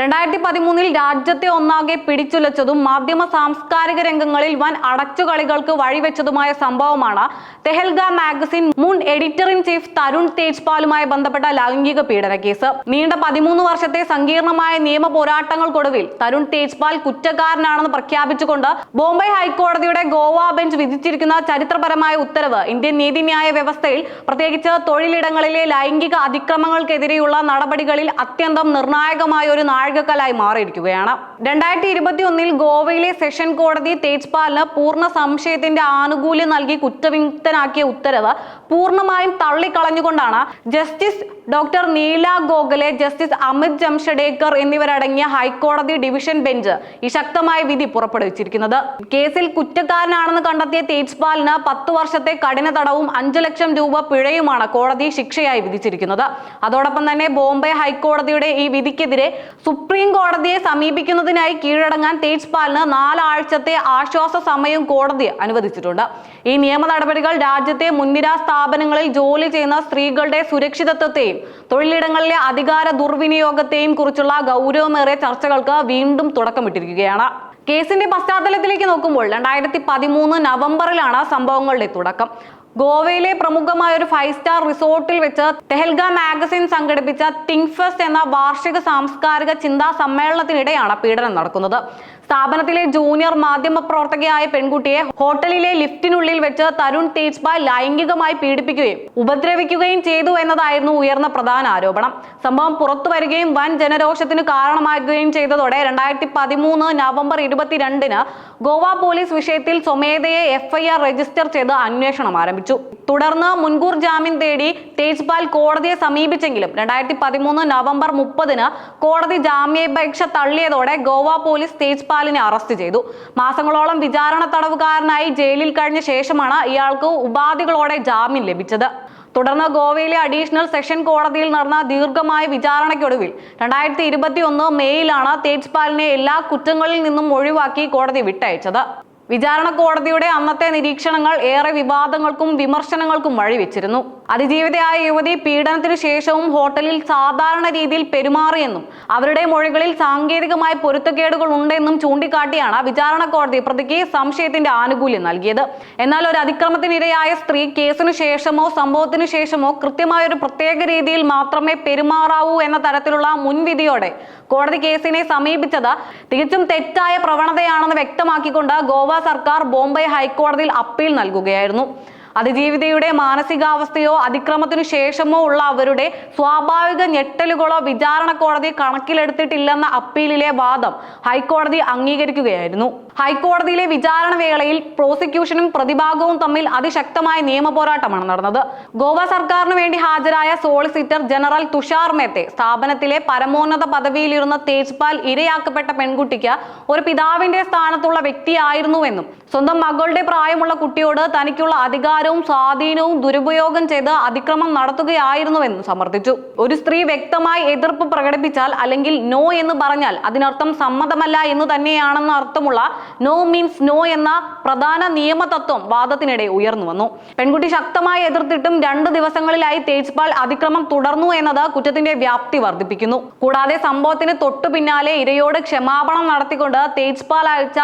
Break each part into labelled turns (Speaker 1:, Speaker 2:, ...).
Speaker 1: 2013 രാജ്യത്തെ ഒന്നാകെ പിടിച്ചുലച്ചതും മാധ്യമ സാംസ്കാരിക രംഗങ്ങളിൽ വൻ അടച്ചുകളികൾക്ക് വഴിവെച്ചതുമായ സംഭവമാണ് തെഹൽഗ മാഗസിൻ മുൻ എഡിറ്റർ ഇൻ ചീഫ് തരുൺ തേജ്പാലുമായി ബന്ധപ്പെട്ട ലൈംഗിക പീഡന കേസ്. നീണ്ട 13 വർഷത്തെ സങ്കീർണമായ നിയമ പോരാട്ടങ്ങൾക്കൊടുവിൽ തരുൺ തേജ്പാൽ കുറ്റക്കാരനാണെന്ന് പ്രഖ്യാപിച്ചുകൊണ്ട് ബോംബെ ഹൈക്കോടതിയുടെ ഗോവ ബെഞ്ച് വിധിച്ചിരിക്കുന്ന ചരിത്രപരമായ ഉത്തരവ് ഇന്ത്യൻ നീതിന്യായ വ്യവസ്ഥയിൽ പ്രത്യേകിച്ച് തൊഴിലിടങ്ങളിലെ ലൈംഗിക അതിക്രമങ്ങൾക്കെതിരെയുള്ള നടപടികളിൽ അത്യന്തം നിർണായകമായ ഒരു നാഴികക്കല്ലായി മാറിയിരിക്കുകയാണ്. 2021 ഗോവയിലെ സെഷൻ കോടതി തേജ്പാലിന് പൂർണ്ണ സംശയത്തിന്റെ ആനുകൂല്യം നൽകി കുറ്റവിമുക്തനാക്കിയ ഉത്തരവ് പൂർണ്ണമായും തള്ളിക്കളഞ്ഞുകൊണ്ടാണ് ജസ്റ്റിസ് ഡോക്ടർ നീല ഗോഖലെ, ജസ്റ്റിസ് അമിത് ജംഷഡേക്കർ എന്നിവരടങ്ങിയ ഹൈക്കോടതി ഡിവിഷൻ ബെഞ്ച് ഈ ശക്തമായ വിധി പുറപ്പെടുവിച്ചിരിക്കുന്നത്. കേസിൽ കുറ്റക്കാരനാണെന്ന് കണ്ടെത്തിയ തേജ്പാലിന് 10 വർഷത്തെ കഠിന തടവും 5 ലക്ഷം രൂപ പിഴയുമാണ് കോടതി ശിക്ഷയായി വിധിച്ചിരിക്കുന്നത്. അതോടൊപ്പം തന്നെ ബോംബെ ഹൈക്കോടതിയുടെ ഈ വിധിക്കെതിരെ സുപ്രീം കോടതിയെ സമീപിക്കുന്നതിനായി കീഴടങ്ങാൻ തേജ്പാലിന് 4 ആഴ്ചത്തെ ആശ്വാസ സമയം കോടതി അനുവദിച്ചിട്ടുണ്ട്. ഈ നിയമ നടപടികൾ രാജ്യത്തെ മുൻനിര സ്ഥാപനങ്ങളിൽ ജോലി ചെയ്യുന്ന സ്ത്രീകളുടെ സുരക്ഷിതത്വത്തെയും തൊഴിലിടങ്ങളിലെ അധികാര ദുർവിനിയോഗത്തെയും കുറിച്ചുള്ള ഗൗരവമേറിയ ചർച്ചകൾക്ക് വീണ്ടും തുടക്കമിട്ടിരിക്കുകയാണ്. കേസിന്റെ പശ്ചാത്തലത്തിലേക്ക് നോക്കുമ്പോൾ 2013 നവംബറിലാണ് സംഭവങ്ങളുടെ തുടക്കം. ഗോവയിലെ പ്രമുഖമായ ഒരു 5 സ്റ്റാർ റിസോർട്ടിൽ വെച്ച് തെഹൽഗ മാഗസിൻ സംഘടിപ്പിച്ച തിങ്ക് ഫെസ്റ്റ് എന്ന വാർഷിക സാംസ്കാരിക ചിന്താ സമ്മേളനത്തിനിടെയാണ് പീഡനം നടക്കുന്നത്. സ്ഥാപനത്തിലെ ജൂനിയർ മാധ്യമ പ്രവർത്തകയായ പെൺകുട്ടിയെ ഹോട്ടലിലെ ലിഫ്റ്റിനുള്ളിൽ വെച്ച് തരുൺ തേജ്പാൽ ലൈംഗികമായി പീഡിപ്പിക്കുകയും ഉപദ്രവിക്കുകയും ചെയ്തു എന്നതായിരുന്നു ഉയർന്ന പ്രധാന ആരോപണം. സംഭവം പുറത്തു വരികയും വൻ ജനരോഷത്തിന് കാരണമാകുകയും ചെയ്തതോടെ 2013 നവംബർ 22 ഗോവ പോലീസ് വിഷയത്തിൽ സ്വമേധയെ FIR രജിസ്റ്റർ ചെയ്ത് അന്വേഷണം ആരംഭിച്ചു. തുടർന്ന് മുൻകൂർ ജാമ്യം തേടി തേജ്പാൽ കോടതിയെ സമീപിച്ചെങ്കിലും 2013 നവംബർ 30 കോടതി ജാമ്യാപേക്ഷ തള്ളിയതോടെ ഗോവ പോലീസ് തേജ്പാലിനെ അറസ്റ്റ് ചെയ്തു. മാസങ്ങളോളം വിചാരണ തടവുകാരനായി ജയിലിൽ കഴിഞ്ഞ ശേഷമാണ് ഇയാൾക്ക് ഉപാധികളോടെ ജാമ്യം ലഭിച്ചത്. തുടർന്ന് ഗോവയിലെ അഡീഷണൽ സെഷൻ കോടതിയിൽ നടന്ന ദീർഘമായ വിചാരണയ്ക്കൊടുവിൽ 2021 മെയ്യിലാണ് തേജ്പാലിനെ എല്ലാ കുറ്റങ്ങളിൽ നിന്നും ഒഴിവാക്കി കോടതി വിട്ടയച്ചത്. വിചാരണ കോടതിയുടെ അന്നത്തെ നിരീക്ഷണങ്ങൾ ഏറെ വിവാദങ്ങൾക്കും വിമർശനങ്ങൾക്കും വഴിവെച്ചിരുന്നു. അതിജീവിതയായ യുവതി പീഡനത്തിനു ശേഷവും ഹോട്ടലിൽ സാധാരണ രീതിയിൽ പെരുമാറിയെന്നും അവരുടെ മൊഴികളിൽ സാങ്കേതികമായ പൊരുത്തക്കേടുകൾ ഉണ്ടെന്നും ചൂണ്ടിക്കാട്ടിയാണ് വിചാരണ കോടതി പ്രതിക്ക് സംശയത്തിന്റെ ആനുകൂല്യം നൽകിയത്. എന്നാൽ ഒരു അതിക്രമത്തിനിരയായ സ്ത്രീ കേസിനു ശേഷമോ സംഭവത്തിനു ശേഷമോ കൃത്യമായ ഒരു പ്രത്യേക രീതിയിൽ മാത്രമേ പെരുമാറാവൂ എന്ന തരത്തിലുള്ള മുൻവിധിയോടെ കോടതി കേസിനെ സമീപിച്ചത് തികച്ചും തെറ്റായ പ്രവണതയാണെന്ന് വ്യക്തമാക്കിക്കൊണ്ട് ഗോവ സർക്കാർ ബോംബെ ഹൈക്കോടതിയിൽ അപ്പീൽ നൽകുകയായിരുന്നു. അതിജീവിതയുടെ മാനസികാവസ്ഥയോ അതിക്രമത്തിനു ശേഷമോ ഉള്ള അവരുടെ സ്വാഭാവിക ഞെട്ടലുകളോ വിചാരണ കോടതി കണക്കിലെടുത്തിട്ടില്ലെന്ന അപ്പീലിലെ വാദം ഹൈക്കോടതി അംഗീകരിക്കുകയായിരുന്നു. ഹൈക്കോടതിയിലെ വിചാരണ വേളയിൽ പ്രോസിക്യൂഷനും പ്രതിഭാഗവും തമ്മിൽ അതിശക്തമായ നിയമ പോരാട്ടമാണ് നടന്നത്. ഗോവ സർക്കാരിന് വേണ്ടി ഹാജരായ സോളിസിറ്റർ ജനറൽ തുഷാർ മേത്തെ സ്ഥാപനത്തിലെ പരമോന്നത പദവിയിലിരുന്ന തേജ്പാൽ ഇരയാക്കപ്പെട്ട പെൺകുട്ടിക്ക് ഒരു പിതാവിന്റെ സ്ഥാനത്തുള്ള വ്യക്തിയായിരുന്നുവെന്നും സ്വന്തം മകളുടെ പ്രായമുള്ള കുട്ടിയോട് തനിക്കുള്ള അധികാരവും സ്വാധീനവും ദുരുപയോഗം ചെയ്ത് അതിക്രമം നടത്തുകയായിരുന്നുവെന്നും സമർത്ഥിച്ചു. ഒരു സ്ത്രീ വ്യക്തമായി എതിർപ്പ് പ്രകടിപ്പിച്ചാൽ അല്ലെങ്കിൽ നോ എന്ന് പറഞ്ഞാൽ അതിനർത്ഥം സമ്മതമല്ല എന്ന് തന്നെയാണെന്ന അർത്ഥമുള്ള നോ മീൻസ് നോ എന്ന പ്രധാന നിയമതത്വം വാദത്തിനിടെ ഉയർന്നു വന്നു. പെൺകുട്ടി ശക്തമായി എതിർത്തിട്ടും 2 ദിവസങ്ങളിലായി തേജ്പാൽ അതിക്രമം തുടർന്നു എന്നത് കുറ്റത്തിന്റെ വ്യാപ്തി വർദ്ധിപ്പിക്കുന്നു. കൂടാതെ സംഭവത്തിന് തൊട്ടു പിന്നാലെ ഇരയോട് ക്ഷമാപണം നടത്തിക്കൊണ്ട് തേജ്പാൽ അയച്ച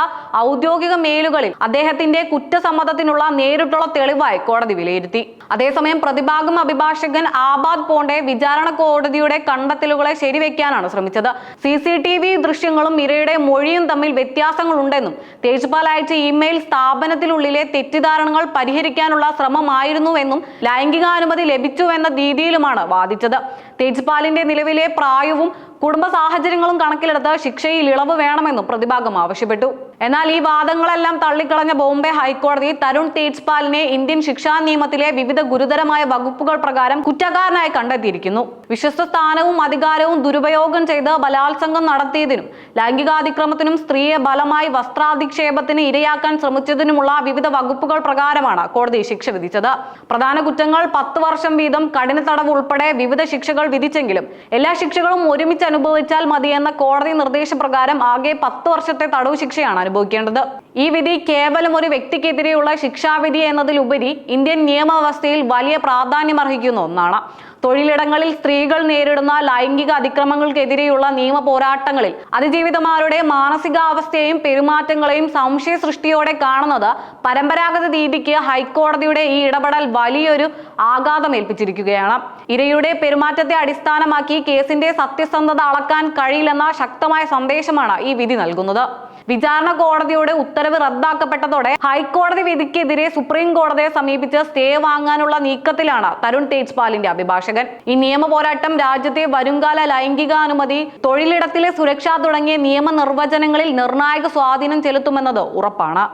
Speaker 1: ഔദ്യോഗിക മെയിലുകളിൽ അദ്ദേഹത്തിന്റെ കുറ്റസമ്മതത്തിനുള്ള നേരിട്ടുള്ള തെളിവായി കോടതി വിലയിരുത്തി. അതേസമയം പ്രതിഭാഗം അഭിഭാഷകൻ ആബാദ് പോണ്ടെ വിചാരണ കോടതിയുടെ കണ്ടെത്തലുകളെ ശരിവെക്കാനാണ് ശ്രമിച്ചത്. CCTV ദൃശ്യങ്ങളും ഇരയുടെ മൊഴിയും തമ്മിൽ വ്യത്യാസങ്ങളുണ്ടെന്നും തേജ്പാൽ അയച്ച ഇമെയിൽ സ്ഥാപനത്തിനുള്ളിലെ തെറ്റിദ്ധാരണകൾ പരിഹരിക്കാനുള്ള ശ്രമമായിരുന്നുവെന്നും ലൈംഗികാനുമതി ലഭിച്ചുവെന്ന രീതിയിലുമാണ് വാദിച്ചത്. തേജ്പാലിന്റെ നിലവിലെ പ്രായവും കുടുംബ സാഹചര്യങ്ങളും കണക്കിലെടുത്ത് ശിക്ഷയിൽ ഇളവ് വേണമെന്നും പ്രതിഭാഗം ആവശ്യപ്പെട്ടു. എന്നാൽ ഈ വാദങ്ങളെല്ലാം തള്ളിക്കളഞ്ഞ ബോംബെ ഹൈക്കോടതി തരുൺ തേജ്പാലിനെ ഇന്ത്യൻ ശിക്ഷാ നിയമത്തിലെ വിവിധ ഗുരുതരമായ വകുപ്പുകൾ പ്രകാരം കുറ്റക്കാരനായി കണ്ടെത്തിയിരിക്കുന്നു. വിശ്വസ്ത സ്ഥാനവും അധികാരവും ദുരുപയോഗം ചെയ്ത് ബലാത്സംഗം നടത്തിയതിനും ലൈംഗികാതിക്രമത്തിനും സ്ത്രീയെ ബലമായി വസ്ത്രാധിക്ഷേപത്തിന് ഇരയാക്കാൻ ശ്രമിച്ചതിനുമുള്ള വിവിധ വകുപ്പുകൾ പ്രകാരമാണ് കോടതി ശിക്ഷ വിധിച്ചത്. പ്രധാന കുറ്റങ്ങൾ 10 വർഷം വീതം കഠിന തടവ് ഉൾപ്പെടെ വിവിധ ശിക്ഷകൾ വിധിച്ചെങ്കിലും എല്ലാ ശിക്ഷകളും ഒരുമിച്ച് അനുഭവിച്ചാൽ മതിയെന്ന കോടതി നിർദ്ദേശപ്രകാരം ആകെ 10 വർഷത്തെ തടവ് ശിക്ഷയാണ് അനുഭവിക്കേണ്ടത്. ഈ വിധി കേവലം ഒരു വ്യക്തിക്കെതിരെയുള്ള ശിക്ഷാവിധി എന്നതിലുപരി ഇന്ത്യൻ നിയമവ്യവസ്ഥയിൽ വലിയ പ്രാധാന്യമർഹിക്കുന്ന ഒന്നാണ്. തൊഴിലിടങ്ങളിൽ സ്ത്രീകൾ നേരിടുന്ന ലൈംഗിക അതിക്രമങ്ങൾക്കെതിരെയുള്ള നിയമ പോരാട്ടങ്ങളിൽ അതിജീവിതമാരുടെ മാനസികാവസ്ഥയെയും പെരുമാറ്റങ്ങളെയും സംശയ സൃഷ്ടിയോടെ കാണുന്നത് പരമ്പരാഗത രീതിക്ക് ഹൈക്കോടതിയുടെ ഈ ഇടപെടൽ വലിയൊരു ആഘാതം ഏൽപ്പിച്ചിരിക്കുകയാണ്. ഇരയുടെ പെരുമാറ്റത്തെ അടിസ്ഥാനമാക്കി കേസിന്റെ സത്യസന്ധത അളക്കാൻ കഴിയില്ലെന്ന ശക്തമായ സന്ദേശമാണ് ഈ വിധി നൽകുന്നത്. വിചാരണ കോടതിയുടെ ഉത്തരവ് റദ്ദാക്കപ്പെട്ടതോടെ ഹൈക്കോടതി വിധിക്കെതിരെ സുപ്രീം കോടതിയെ സമീപിച്ച് സ്റ്റേ വാങ്ങാനുള്ള നീക്കത്തിലാണ് തരുൺ തേജ്പാലിന്റെ അഭിഭാഷകൻ. ഈ നിയമ പോരാട്ടം രാജ്യത്തെ വരുംകാല ലൈംഗികാനുമതി, തൊഴിലിടത്തിലെ സുരക്ഷ തുടങ്ങിയ നിയമ നിർവചനങ്ങളിൽ നിർണായക സ്വാധീനം ചെലുത്തുമെന്നത് ഉറപ്പാണ്.